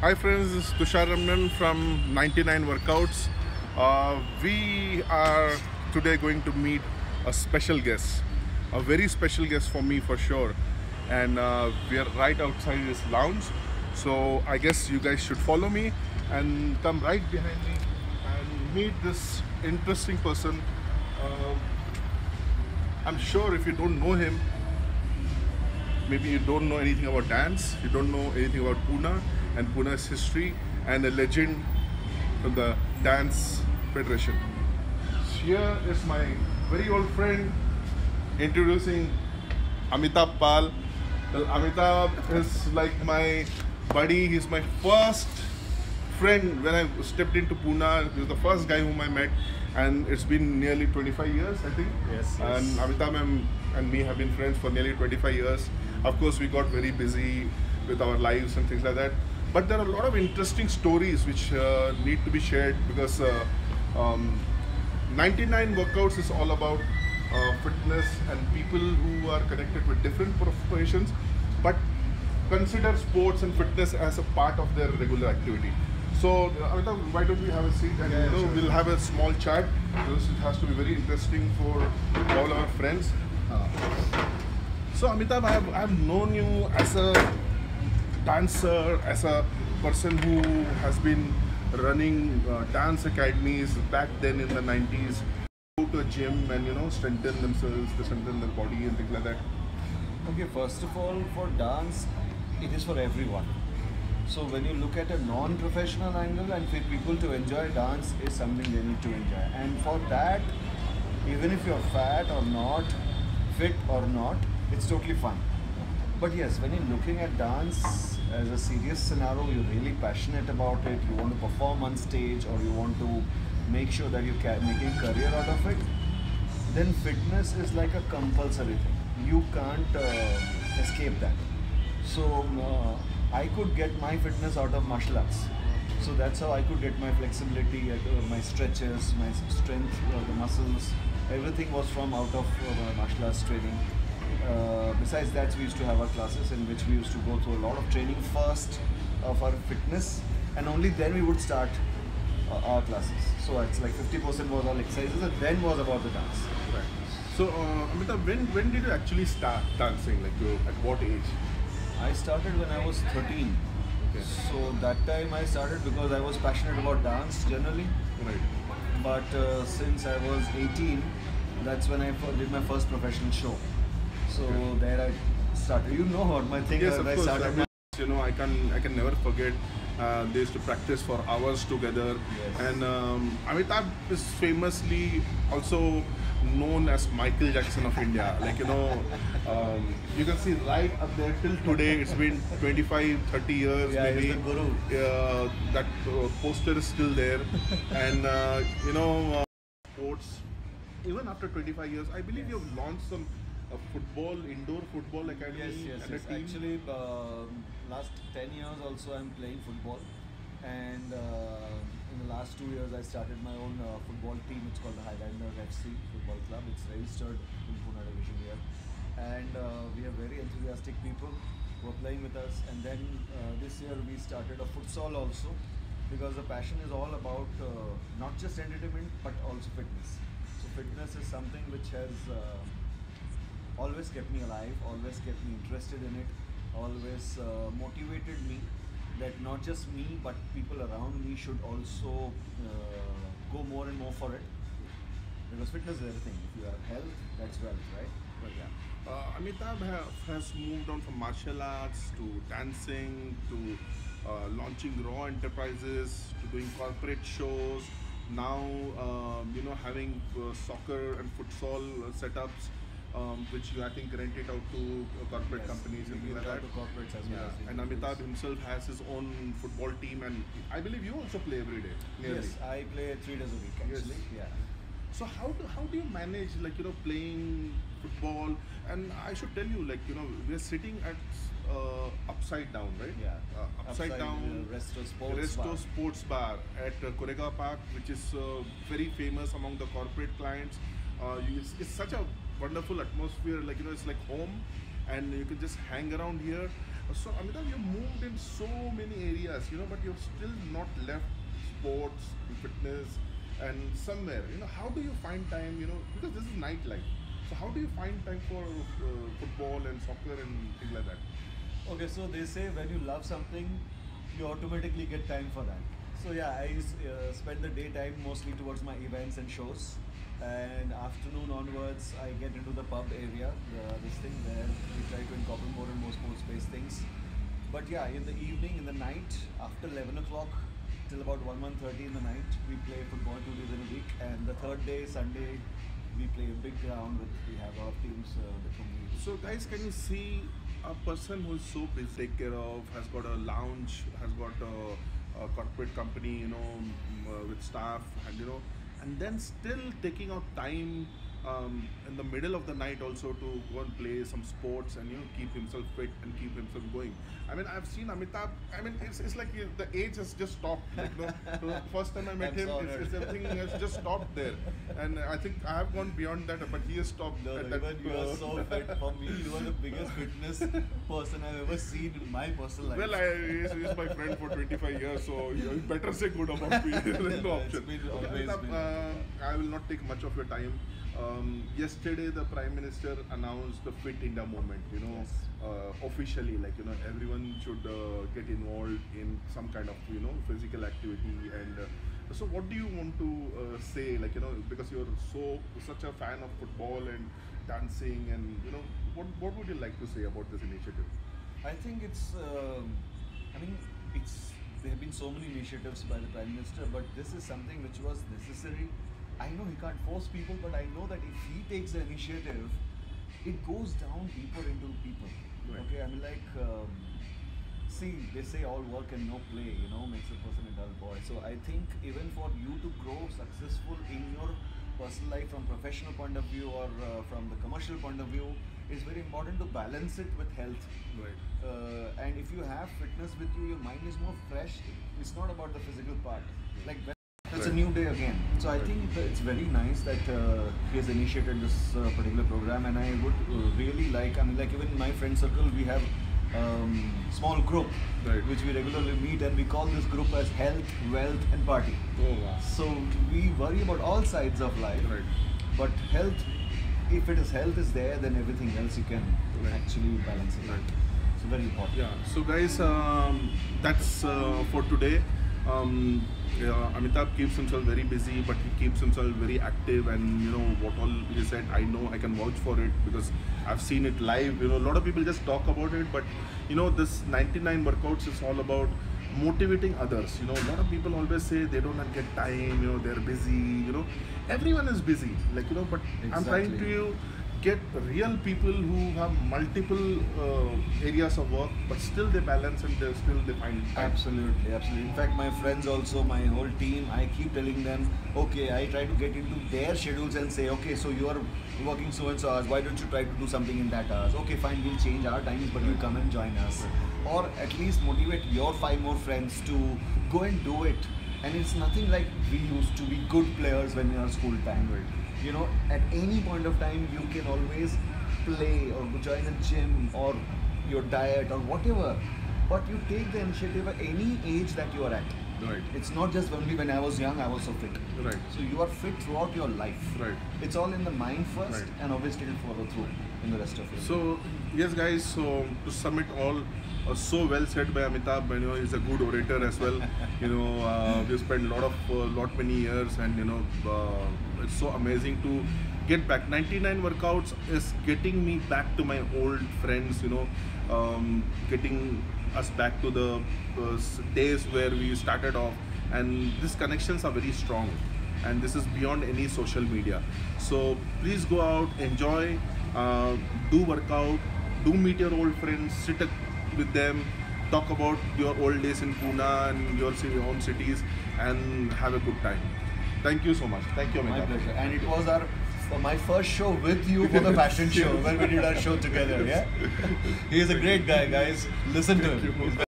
Hi friends, this is Tushar Ramnan from 99 Workouts. We are today going to meet a special guest, a very special guest for me for sure. And we are right outside this lounge. So I guess you guys should follow me and come right behind me and meet this interesting person. Uh, I'm sure if you don't know him, maybe you don't know anything about dance, you don't know anything about Pune and Pune's history, and a legend from the Dance Federation. Here is my very old friend introducing Amitabh Pal. Well, Amitabh is like my buddy, he's my first friend when I stepped into Pune. He was the first guy whom I met, and it's been nearly 25 years, I think. Yes, yes. And Amitabh and me have been friends for nearly 25 years. Of course, we got very busy with our lives and things like that. But there are a lot of interesting stories which need to be shared because um, 99 Workouts is all about fitness and people who are connected with different professions, but consider sports and fitness as a part of their regular activity. So, Amitabh, why don't we have a seat and Sure. we'll have a small chat because it has to be very interesting for all our friends. So, Amitabh, I have known you as a dancer, as a person who has been running dance academies back then in the 90s, go to a gym and strengthen themselves, to strengthen their body and things like that. Okay, first of all, for dance, it is for everyone. So when you look at a non-professional angle and for people to enjoy dance is something they need to enjoy. And for that, even if you're fat or not, fit or not, it's totally fun. But yes, when you're looking at dance as a serious scenario, you're really passionate about it, you want to perform on stage or you want to make sure that you're making a career out of it, then fitness is like a compulsory thing. You can't escape that. So I could get my fitness out of martial arts. So that's how I could get my flexibility, my stretches, my strength, the muscles. Everything was from out of martial arts training. Besides that, we used to have our classes in which we used to go through a lot of training first of our fitness, and only then we would start our classes. So it's like 50% was all exercises, and then was about the dance. Right. So, Amitabh, when did you actually start dancing? Like, at what age? I started when I was 13. Okay. So that time I started because I was passionate about dance generally. Right. But since I was 18, that's when I did my first professional show. So there I started. You know what my thing Yes, is. of I course. started my I can never forget. They used to practice for hours together, Yes. and Amitabh is famously also known as Michael Jackson of India. Like you can see right up there till today. It's been 25, 30 years Yeah, maybe. he's the guru. That poster is still there, and sports. Even after 25 years, I believe you have launched some indoor football academy Yes, yes, and yes. a team. Actually, last 10 years also I'm playing football, and in the last 2 years I started my own football team. It's called the Highlander FC Football Club. It's registered in Pune division here, and we have very enthusiastic people who are playing with us. And then this year we started a futsal also, because the passion is all about not just entertainment but also fitness. So fitness is something which has always kept me alive, always kept me interested in it, always motivated me that not just me but people around me should also go more and more for it, because fitness is everything. If you have health, that's wealth, right? But yeah, Amitabh has moved on from martial arts to dancing to launching Raw Enterprises to doing corporate shows. Now, having soccer and futsal setups, which you I think rent it out to corporate Yes, companies and we things like give that. it out to corporates as well Yeah, as and individuals. Amitabh himself has his own football team, and I believe you also play every day. Nearly. Yes, I play 3 days a week Yes. actually. Yeah. So how do you manage playing football? And I should tell you we're sitting at upside down, right? Yeah. Upside down. Resto Sports Resto Bar. Sports Bar at Korega Park, which is very famous among the corporate clients. It's such a wonderful atmosphere. It's like home, and you can just hang around here. So Amitabh, you moved in so many areas, but you've still not left sports, fitness, and somewhere. How do you find time? Because this is nightlife. So how do you find time for football and soccer and things like that? Okay, so they say when you love something, you automatically get time for that. So yeah, I spend the daytime mostly towards my events and shows, and afternoon onwards I get into the pub area, this thing where we try to incorporate more and more sports-based things. But yeah, in the evening, in the night, after 11 o'clock till about 1:30 in the night, we play football 2 days in a week, and the third day, Sunday, we play a big ground with, we have a lot of teams between me. So guys, can you see a person who is so busy, take care of, has got a lounge, has got a corporate company, with staff, and then still taking out time in the middle of the night also to go and play some sports and keep himself fit and keep himself going. I mean, I've seen Amitabh. I mean, it's like the age has just stopped. The first time I met him, it's everything has just stopped there, and I think I have gone beyond that, but he has stopped. No, at even that, you are so fit. For me, you are the biggest fitness person I've ever seen in my personal life. Well, he's my friend for 25 years, so you better say good about me. There's no option. I will not take much of your time. Yesterday, the Prime Minister announced the Fit India movement, Yes. Officially, everyone should get involved in some kind of, physical activity. And so what do you want to say, because you're such a fan of football and dancing, and, what would you like to say about this initiative? I think there have been so many initiatives by the Prime Minister, but this is something which was necessary. I know he can't force people, but I know that if he takes the initiative, it goes down deeper into people. Right. Okay, I mean, see, they say all work and no play, makes a person a dull boy. So I think even for you to grow successful in your personal life from professional point of view or from the commercial point of view, it's very important to balance it with health. Right. And if you have fitness with you, your mind is more fresh. It's not about the physical part. It's a new day again. So I think it's very nice that he has initiated this particular program, and I would really like, even in my friend circle, we have small group, Right. which we regularly meet, and we call this group as Health, Wealth and Party. Oh, wow. So we worry about all sides of life, Right. but health, if it is health is there, then everything else you can Right. actually balance it. Right. So very important. Yeah. So guys, that's for today. Amitabh keeps himself very busy, but he keeps himself very active, and what all he said, I know, I can vouch for it because I've seen it live. A lot of people just talk about it, but this 99 workouts is all about motivating others. A lot of people always say they don't get time, they're busy, everyone is busy, but I'm trying Exactly. to get real people who have multiple areas of work, but still they balance and they find time. Absolutely, absolutely. In fact, my friends also, my whole team, I keep telling them, okay, I try to get into their schedules and say, okay, so you are working so and so hours, why don't you try to do something in that hours? Okay, fine, we'll change our times, but you come and join us. Or at least motivate your 5 more friends to go and do it. And it's nothing like we used to be good players when we were school time. Right. At any point of time, you can always play or join a gym or your diet or whatever. But you take the initiative at any age that you are at. Right. It's not just only when I was young, I was so fit. Right. So you are fit throughout your life. Right. It's all in the mind first, Right. and obviously it will follow through in the rest of your life. So yes, guys. So to sum it all, so well said by Amitabh. He's a good orator as well. We spent many years, and it's so amazing to get back. 99 workouts is getting me back to my old friends. Getting us back to the days where we started off, and these connections are very strong, and this is beyond any social media. So please go out, enjoy, do workout, do meet your old friends, sit with them, talk about your old days in Pune and your own cities, and have a good time. Thank you so much. Thank you, My Amitabh. pleasure. And it was my first show with you for the fashion show when we did our show together. Yeah, he is a great guy, guys. Listen to him. He's